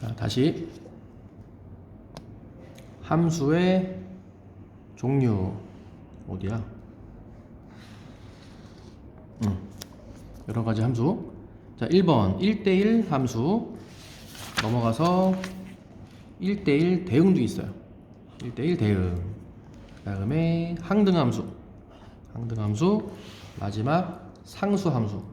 자, 다시 함수의 종류 어디야? 여러가지 함수. 자, 1번 1대1 함수 넘어가서 1대1 대응도 있어요. 1대1 대응. 그 다음에 항등함수, 마지막 상수함수.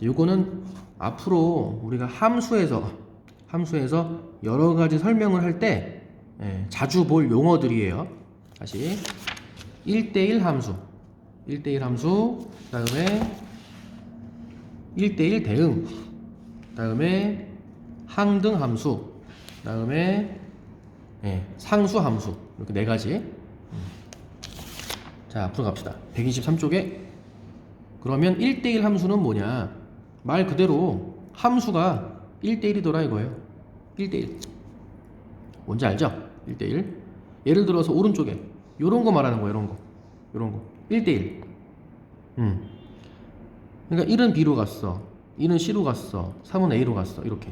요거는 앞으로 우리가 함수에서 여러가지 설명을 할 때 자주 볼 용어들이에요. 다시 1대1 함수, 그 다음에 1대1 대응, 그 다음에 항등함수, 그 다음에 상수함수. 이렇게 네 가지. 자, 앞으로 갑시다. 123쪽에 그러면 1대1 함수는 뭐냐? 말 그대로 함수가 1대1이더라 이거예요. 1대1. 뭔지 알죠? 1대1. 예를 들어서 오른쪽에 요런 거 말하는 거예요. 요런 거 1대1. 그러니까 1은 B로 갔어, 2는 C로 갔어, 3은 A로 갔어. 이렇게.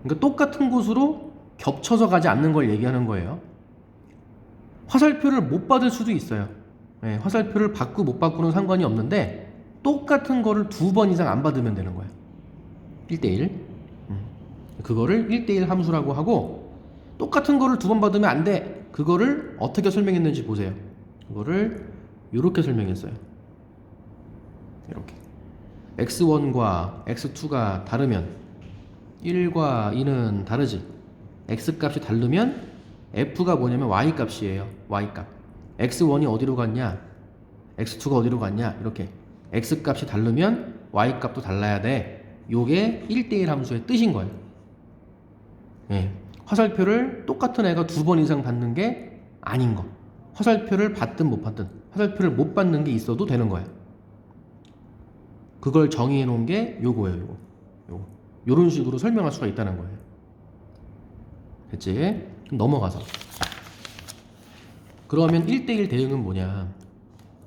그러니까 똑같은 곳으로 겹쳐서 가지 않는 걸 얘기하는 거예요. 화살표를 못 받을 수도 있어요. 화살표를 받고 못 받고는 상관이 없는데 똑같은 거를 2번 이상 안 받으면 되는 거예요. 1대1. 그거를 1대1 함수라고 하고, 똑같은 거를 2번 받으면 안 돼. 그거를 어떻게 설명했는지 보세요. 그거를 이렇게 설명했어요. 이렇게. x1과 x2가 다르면 1과 2는 다르지. x값이 다르면 f가 뭐냐면 y값이에요. y값. x1이 어디로 갔냐, x2가 어디로 갔냐. 이렇게 x값이 다르면 y값도 달라야 돼. 요게 1대1 함수의 뜻인 거예요. 화살표를 똑같은 애가 2번 이상 받는 게 아닌 거. 화살표를 받든 못 받든, 화살표를 못 받는 게 있어도 되는 거야. 그걸 정의해 놓은 게 요거예요. 요거. 요런 식으로 설명할 수가 있다는 거예요. 됐지? 그럼 넘어가서 그러면 1대1 대응은 뭐냐?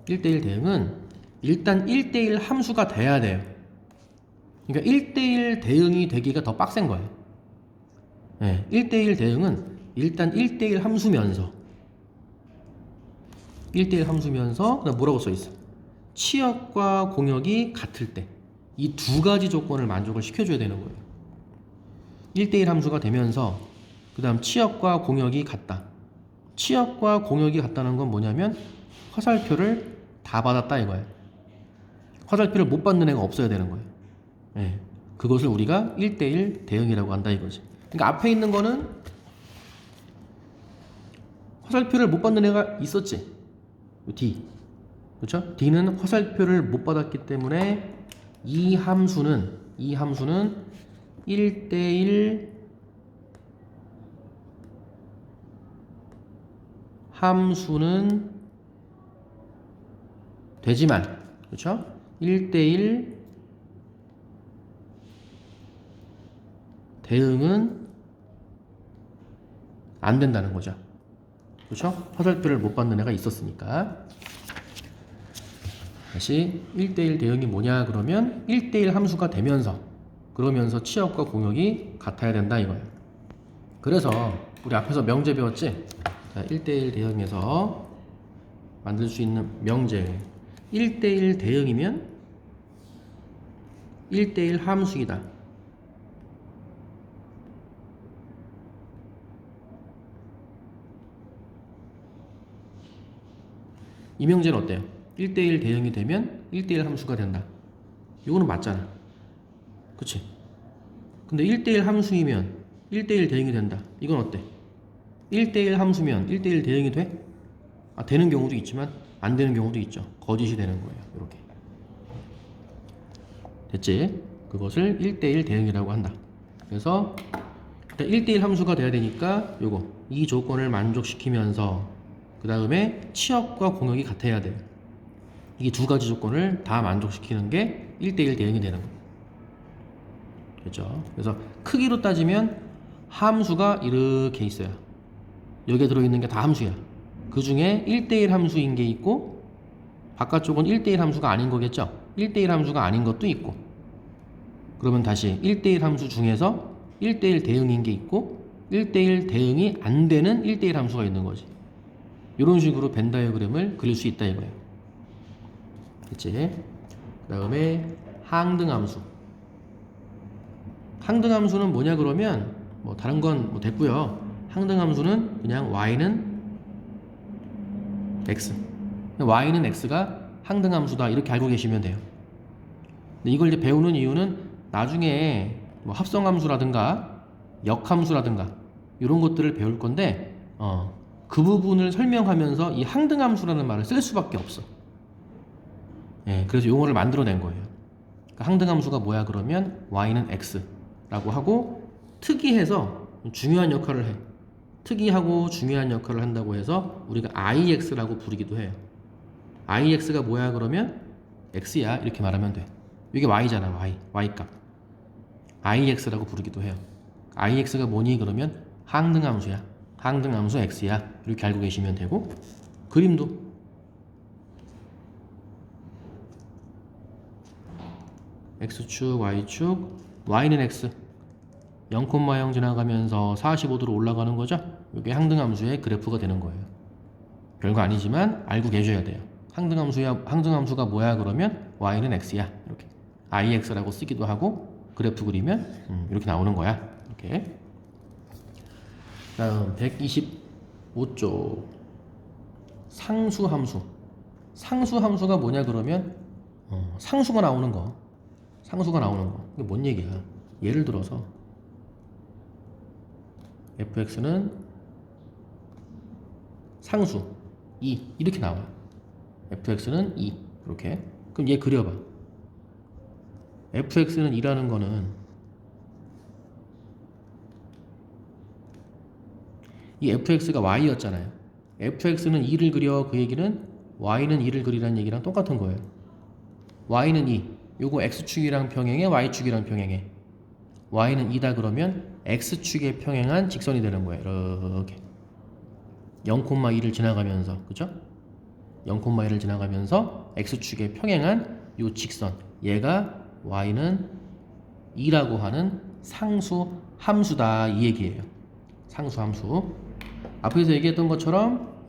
1대1 대응은 일단 1대1 함수가 돼야 돼요. 그러니까 1대1 대응이 되기가 더 빡센 거예요. 1대1 대응은 일단 1대1 함수면서 그다음 뭐라고 써있어? 치역과 공역이 같을 때 이 두 가지 조건을 만족을 시켜줘야 되는 거예요. 1대1 함수가 되면서 그 다음 치역과 공역이 같다. 치역과 공역이 같다는 건 뭐냐면 화살표를 다 받았다 이거예요. 화살표를 못 받는 애가 없어야 되는 거예요. 그것을 우리가 1대1 대응이라고 한다 이거지. 그러니까 앞에 있는 거는 화살표를 못 받는 애가 있었지. D. 그렇죠? D는 화살표를 못 받았기 때문에 이 함수는 1대1 함수는 되지만, 그렇죠? 1대1 대응은 안 된다는 거죠. 그렇죠? 화살표를 못 받는 애가 있었으니까. 다시 1대1 대응이 뭐냐 그러면 1대1 함수가 되면서, 그러면서 치역과 공역이 같아야 된다 이거예요. 그래서 우리 앞에서 명제 배웠지? 자, 1대1 대응에서 만들 수 있는 명제. 1대1 대응이면 1대1 함수이다. 이 명제는 어때요? 1대1 대응이 되면 1대1 함수가 된다. 이거는 맞잖아. 그치? 근데 1대1 함수이면 1대1 대응이 된다. 이건 어때? 1대1 함수면 1대1 대응이 돼? 되는 경우도 있지만 안 되는 경우도 있죠. 거짓이 되는 거예요. 이렇게. 됐지? 그것을 1대1 대응이라고 한다. 그래서 일단 1대1 함수가 돼야 되니까 요거 이 조건을 만족시키면서 그 다음에 치역과 공역이 같아야 돼요. 이게 두 가지 조건을 다 만족시키는 게 1대1 대응이 되는 거예요. 그렇죠? 그래서 크기로 따지면 함수가 이렇게 있어요. 여기에 들어있는 게 다 함수야. 그 중에 1대1 함수인 게 있고 바깥쪽은 1대1 함수가 아닌 거겠죠? 1대1 함수가 아닌 것도 있고. 그러면 다시 1대1 함수 중에서 1대1 대응인 게 있고 1대1 대응이 안 되는 1대1 함수가 있는 거지. 이런 식으로 벤 다이어그램을 그릴 수 있다 이거예요. 그치? 그 다음에 항등함수. 항등함수는 뭐냐 그러면 뭐 다른 건 뭐 됐고요. 항등함수는 그냥 y는 x, y는 x가 항등함수다 이렇게 알고 계시면 돼요. 근데 이걸 이제 배우는 이유는 나중에 뭐 합성함수라든가 역함수라든가 이런 것들을 배울 건데 그 부분을 설명하면서 이 항등함수라는 말을 쓸 수밖에 없어. 예, 그래서 용어를 만들어낸 거예요. 그러니까 항등함수가 뭐야 그러면 y는 x라고 하고 특이해서 중요한 역할을 해. 특이하고 중요한 역할을 한다고 해서 우리가 ix라고 부르기도 해요. ix가 뭐야 그러면 x야 이렇게 말하면 돼. 이게 y잖아. y값 ix라고 부르기도 해요. ix가 뭐니 그러면 항등함수야. 항등함수 x야 이렇게 알고 계시면 되고 그림도 x축 y축 y는 x 0,0 지나가면서 45도로 올라가는 거죠. 이게 항등함수의 그래프가 되는 거예요. 별거 아니지만 알고 계셔야 돼요. 항등함수가 뭐야 그러면 y는 x야 이렇게 ix라고 쓰기도 하고 그래프 그리면 이렇게 나오는 거야. 이렇게. 다음 125쪽 상수함수. 상수함수가 뭐냐 그러면 상수가 나오는 거. 상수가 나오는 거. 이게 뭔 얘기야? 예를 들어서 fx는 상수 2 이렇게 나와요. fx는 2 이렇게. 그럼 얘 그려봐. fx는 2라는 거는 이 fx가 y였잖아요. fx는 2를 그려 그 얘기는 y는 2를 그리라는 얘기랑 똑같은 거예요. y는 2 요거 x축이랑 평행해 y축이랑 평행해. y는 2다 그러면 x축에 평행한 직선이 되는 거예요. 이렇게 0,2를 지나가면서 그죠? 0,1을 지나가면서 x축에 평행한 요 직선 얘가 y는 2라고 하는 상수 함수다 이 얘기예요. 상수 함수. 앞에서 얘기했던 것처럼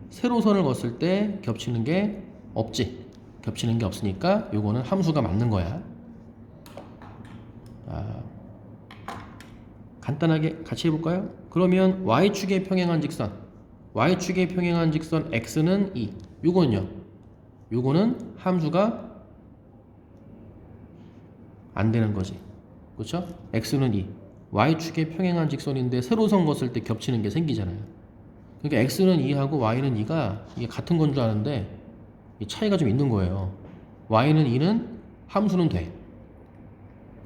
세로선을 걷을 때 겹치는 게 없지. 겹치는 게 없으니까 요거는 함수가 맞는 거야. 간단하게 같이 해볼까요? 그러면 y축에 평행한 직선 y축에 평행한 직선 x는 2 요거는요? 요거는 함수가 안 되는 거지. 그렇죠? x는 2 y축에 평행한 직선인데 세로선 걷을 때 겹치는 게 생기잖아요. 그러니까 x는 2하고 y는 2가 이게 같은 건 줄 아는데 차이가 좀 있는 거예요. y는 2는 함수는 돼.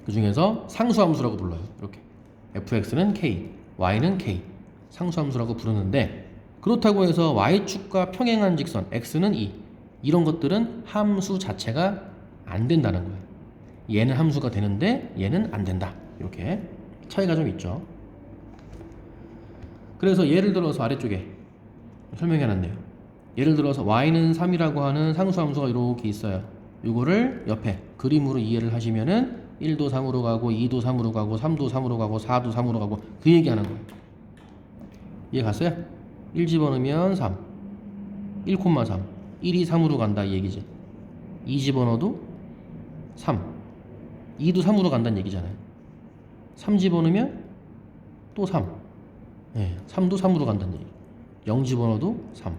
그 중에서 상수함수라고 불러요. 이렇게 fx는 k, y는 k 상수함수라고 부르는데 그렇다고 해서 y축과 평행한 직선 x는 2 이런 것들은 함수 자체가 안 된다는 거예요. 얘는 함수가 되는데 얘는 안 된다. 이렇게 차이가 좀 있죠. 그래서 예를 들어서 아래쪽에 설명해놨네요. 예를 들어서 y는 3이라고 하는 상수함수가 이렇게 있어요. 이거를 옆에 그림으로 이해를 하시면은 1도 3으로 가고 2도 3으로 가고 3도 3으로 가고 4도 3으로 가고 그 얘기하는 거예요. 이해 갔어요? 1 집어넣으면 3 1,3 1이 3으로 간다 이 얘기지. 2 집어넣어도 3 2도 3으로 간다는 얘기잖아요. 3 집어넣으면 또 3 3도 3으로 간다는 얘기. 0 집어넣어도 3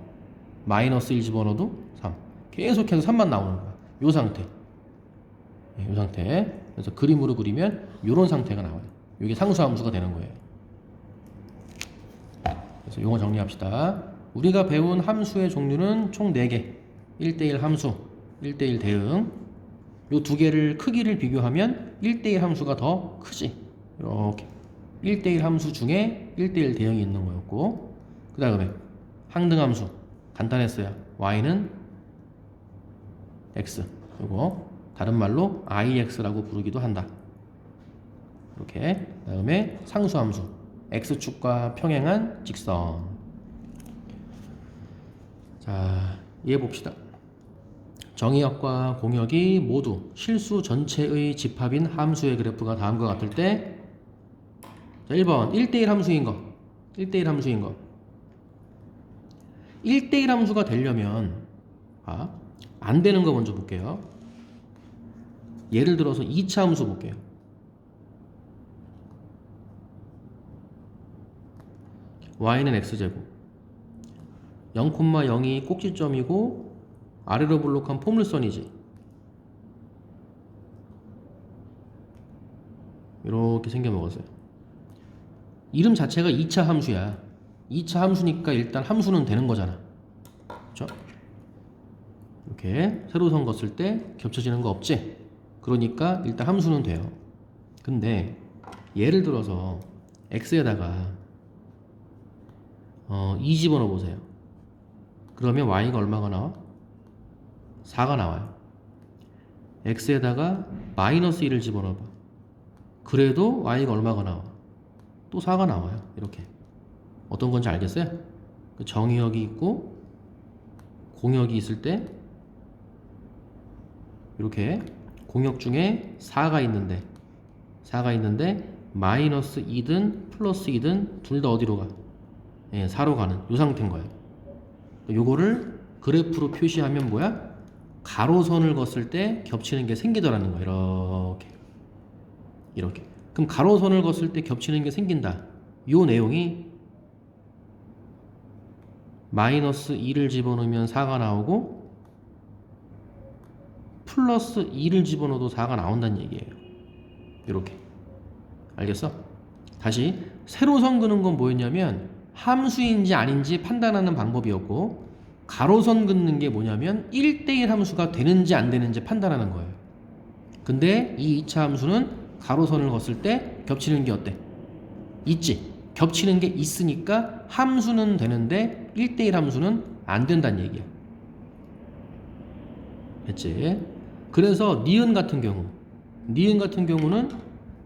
마이너스 1 집어넣어도 3 계속해서 3만 나오는 거야. 요 상태. 요 상태. 그래서 그림으로 그리면 요런 상태가 나와요. 이게 상수함수가 되는 거예요. 그래서 요거 정리합시다. 우리가 배운 함수의 종류는 총 4개. 1대1 함수, 1대1 대응. 요 두 개를 크기를 비교하면 1대1 함수가 더 크지. 이렇게 1대1 함수 중에 1대1 대응이 있는 거였고 그 다음에 항등함수 간단했어요. y는 x 요거 다른 말로 ix라고 부르기도 한다. 이렇게 그 다음에 상수함수 x축과 평행한 직선. 자, 이해 봅시다. 정의역과 공역이 모두 실수 전체의 집합인 함수의 그래프가 다음과 같을 때 자, 1번 1대1 함수인 거. 1대1 함수인 거. 1대1 함수가 되려면 안 되는 거 먼저 볼게요. 예를 들어서 2차 함수 볼게요. y는 x제곱 0,0이 꼭지점이고 아래로 블록한 포물선이지. 이렇게 생겨 먹었어요. 이름 자체가 2차 함수야. 2차 함수니까 일단 함수는 되는 거잖아. 그렇죠? 이렇게 세로선 걷을 때 겹쳐지는 거 없지? 그러니까 일단 함수는 돼요. 근데 예를 들어서 x에다가 2 집어넣어 보세요. 그러면 y가 얼마가 나와? 4가 나와요. x에다가 마이너스 1을 집어넣어봐. 그래도 y가 얼마가 나와? 또 4가 나와요. 이렇게. 어떤 건지 알겠어요? 그 정의역이 있고 공역이 있을 때 이렇게 공역 중에 4가 있는데 마이너스 2든 플러스 2든 둘 다 어디로 가? 4로 가는 이 상태인 거예요. 요거를 그래프로 표시하면 뭐야? 가로선을 걷을 때 겹치는 게 생기더라는 거예요. 이렇게. 그럼 가로선을 걷을 때 겹치는 게 생긴다. 요 내용이 마이너스 2를 집어넣으면 4가 나오고 플러스 2를 집어넣어도 4가 나온다는 얘기예요. 이렇게. 알겠어? 다시 세로선 그는 건 뭐였냐면 함수인지 아닌지 판단하는 방법이었고, 가로선 긋는 게 뭐냐면 1대1 함수가 되는지 안 되는지 판단하는 거예요. 근데 이 2차 함수는 가로선을 걷을 때 겹치는 게 어때? 있지. 겹치는 게 있으니까 함수는 되는데 1대1 함수는 안 된다는 얘기야. 됐지? 그래서 니은 같은 경우는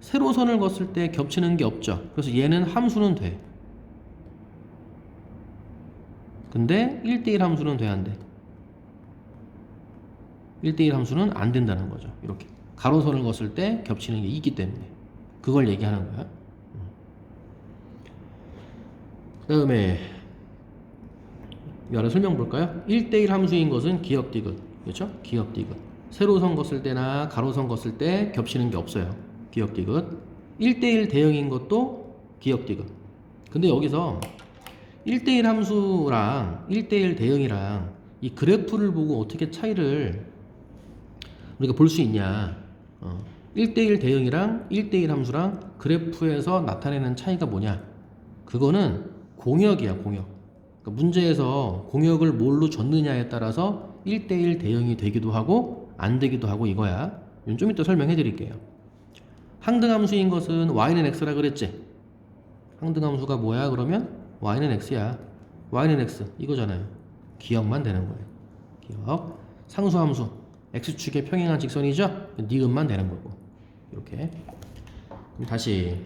세로선을 걷을 때 겹치는 게 없죠. 그래서 얘는 함수는 돼. 근데 1대1 함수는 돼, 안 돼? 1대1 함수는 안 된다는 거죠. 이렇게 가로선을 걷을 때 겹치는 게 있기 때문에 그걸 얘기하는 거야. 그 다음에 여러 설명 볼까요? 1대1 함수인 것은 기역 디귿. 그렇죠? 기역 디귿. 세로선 걷을 때나 가로선 걷을 때 겹치는 게 없어요. 기역 디귿. 1대1 대응인 것도 기역 디귿. 근데 여기서 1대1 함수랑 1대1 대응이랑 이 그래프를 보고 어떻게 차이를 우리가 볼 수 있냐. 1대1 대응이랑 1대1 함수랑 그래프에서 나타내는 차이가 뭐냐. 그거는 공역이야, 공역. 그러니까 문제에서 공역을 뭘로 줬느냐에 따라서 1대1 대응이 되기도 하고 안 되기도 하고 이거야. 이건 좀 이따 설명해 드릴게요. 항등함수인 것은 y는 x라 그랬지. 항등함수가 뭐야 그러면 y는 x야. y는 x 이거잖아요. 기억만 되는 거예요. 기억. 상수함수 x축에 평행한 직선이죠. 니은만 되는 거고. 이렇게. 그럼 다시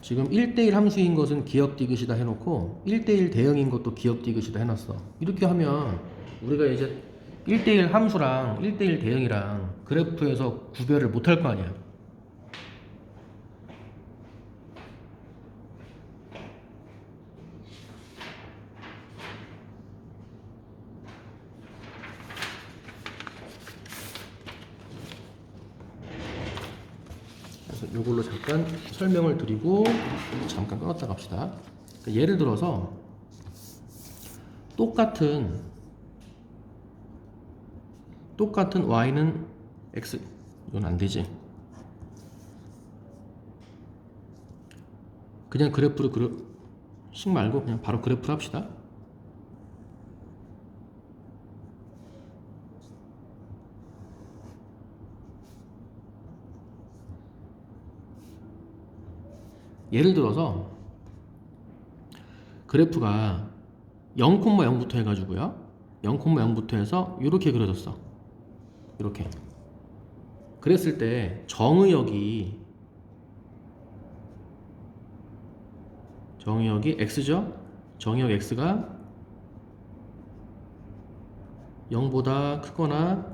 지금 1대1 함수인 것은 기역 디귿이다 해놓고 1대1 대응인 것도 기역 디귿이다 해놨어. 이렇게 하면 우리가 이제 1대1 함수랑 1대1 대응이랑 그래프에서 구별을 못할 거 아니야. 그래서 이걸로 잠깐 설명을 드리고 잠깐 끊었다 갑시다. 그러니까 예를 들어서 똑같은 y는 x, 이건 안 되지. 그냥 그래프를 식 말고 그냥 바로 그래프를 합시다. 예를 들어서 그래프가 0,0부터 해가지고요. 0,0부터 해서 이렇게 그려졌어. 이렇게. 그랬을 때 정의역이 x죠? 정의역 x가 0보다 크거나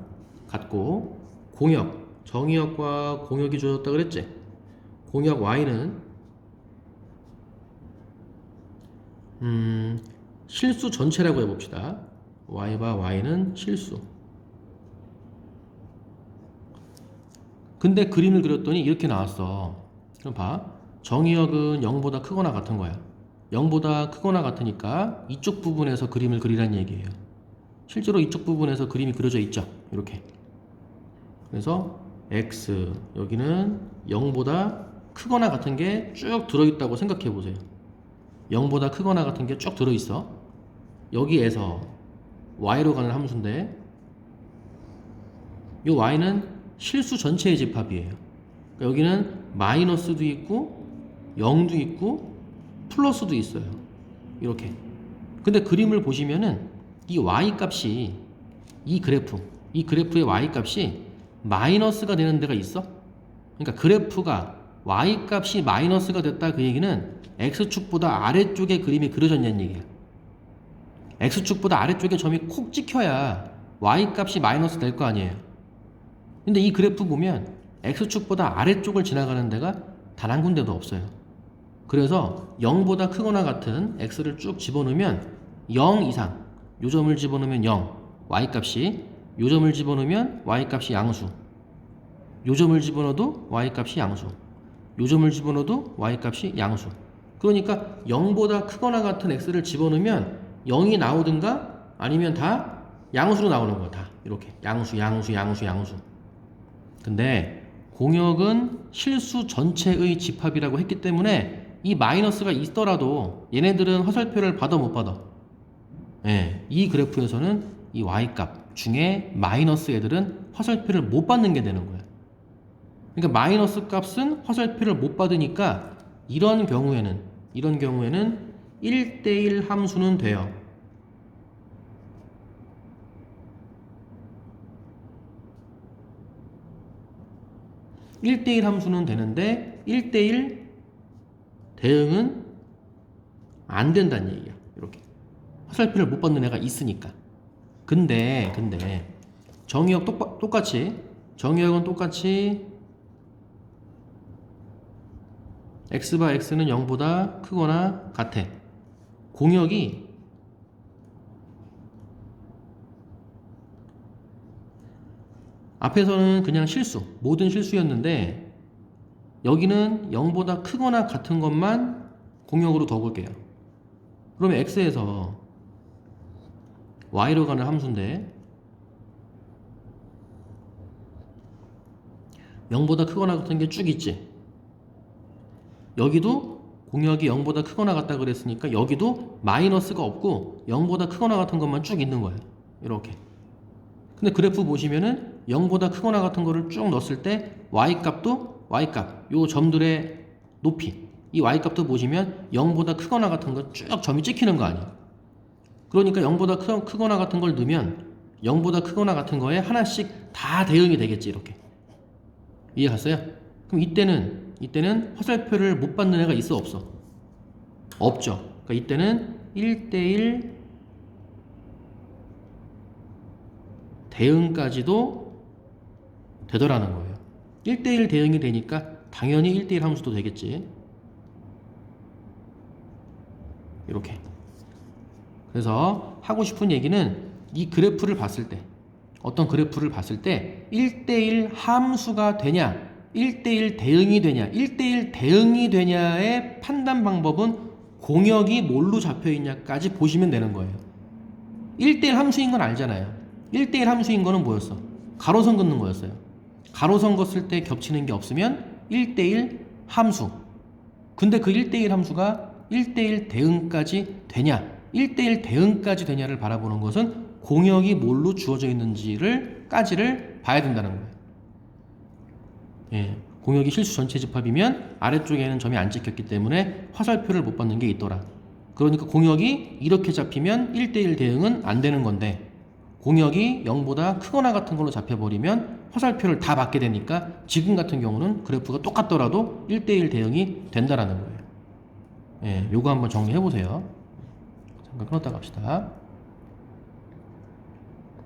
같고 공역, 정의역과 공역이 주어졌다 그랬지? 공역 y는 실수 전체라고 해봅시다. y바 y는 실수. 근데 그림을 그렸더니 이렇게 나왔어. 그럼 봐. 정의역은 0보다 크거나 같은 거야. 0보다 크거나 같으니까 이쪽 부분에서 그림을 그리란 얘기예요. 실제로 이쪽 부분에서 그림이 그려져 있죠. 이렇게. 그래서 x 여기는 0보다 크거나 같은 게 쭉 들어있다고 생각해 보세요. 0보다 크거나 같은 게 쭉 들어있어. 여기에서 y로 가는 함수인데 이 y는 실수 전체의 집합이에요. 그러니까 여기는 마이너스도 있고 0도 있고 플러스도 있어요. 이렇게. 근데 그림을 보시면은 이 y 값이 이 그래프의 y 값이 마이너스가 되는 데가 있어. 그러니까 그래프가 y 값이 마이너스가 됐다 그 얘기는 x축보다 아래쪽에 그림이 그려졌냐는 얘기야. x축보다 아래쪽에 점이 콕 찍혀야 y 값이 마이너스 될 거 아니에요. 근데 이 그래프 보면 x축보다 아래쪽을 지나가는 데가 단 한 군데도 없어요. 그래서 0보다 크거나 같은 x를 쭉 집어넣으면 0 이상, 요 점을 집어넣으면 0, y값이, 요 점을 집어넣으면 y값이 양수, 요 점을 집어넣어도 y값이 양수, 요 점을 집어넣어도 y값이 양수. 그러니까 0보다 크거나 같은 x를 집어넣으면 0이 나오든가 아니면 다 양수로 나오는 거야. 다 이렇게 양수. 근데 공역은 실수 전체의 집합이라고 했기 때문에 이 마이너스가 있더라도 얘네들은 화살표를 받아 못 받아? 예, 이 그래프에서는 이 y값 중에 마이너스 애들은 화살표를 못 받는 게 되는 거야. 그러니까 마이너스 값은 화살표를 못 받으니까 이런 경우에는 1대1 함수는 돼요. (1대1) 함수는 되는데 1대1 대응은 안 된다는 얘기야. 이렇게 화살표를 못 받는 애가 있으니까. 근데 정의역 똑같이 정의역은 똑같이 x바 x는 0보다 크거나 같아. 공역이 앞에서는 그냥 실수, 모든 실수였는데 여기는 0보다 크거나 같은 것만 공역으로 둬볼게요. 그러면 x에서 y로 가는 함수인데 0보다 크거나 같은 게 쭉 있지. 여기도 공역이 0보다 크거나 같다 그랬으니까 여기도 마이너스가 없고 0보다 크거나 같은 것만 쭉 있는 거예요. 이렇게. 근데 그래프 보시면은 0보다 크거나 같은 거를 쭉 넣었을 때 y값도 y값, 요 점들의 높이, 이 y값도 보시면 0보다 크거나 같은 거 쭉 점이 찍히는 거 아니에요. 그러니까 0보다 크거나 같은 걸 넣으면 0보다 크거나 같은 거에 하나씩 다 대응이 되겠지. 이렇게. 이해 갔어요? 그럼 이때는 화살표를 못 받는 애가 있어 없어? 없죠. 그러니까 이때는 1대1 대응까지도 되더라는 거예요. 1대1 대응이 되니까 당연히 1대1 함수도 되겠지. 이렇게. 그래서 하고 싶은 얘기는 이 그래프를 봤을 때, 어떤 그래프를 봤을 때 1대1 함수가 되냐, 1대1 대응이 되냐, 1대1 대응이 되냐의 판단 방법은 공역이 뭘로 잡혀 있냐까지 보시면 되는 거예요. 1대1 함수인 건 알잖아요. 1대1 함수인 거는 뭐였어? 가로선 긋는 거였어요. 가로선 긋을 때 겹치는 게 없으면 1대1 함수. 근데 그 1대1 함수가 1대1 대응까지 되냐, 1대1 대응까지 되냐를 바라보는 것은 공역이 뭘로 주어져 있는지까지를 봐야 된다는 거예요. 예, 공역이 실수 전체 집합이면 아래쪽에는 점이 안 찍혔기 때문에 화살표를 못 받는 게 있더라. 그러니까 공역이 이렇게 잡히면 1대1 대응은 안 되는 건데 공역이 0보다 크거나 같은 걸로 잡혀버리면 화살표를 다 받게 되니까 지금 같은 경우는 그래프가 똑같더라도 1대1 대응이 된다라는 거예요. 예, 요거 한번 정리해 보세요. 잠깐 끊었다 갑시다.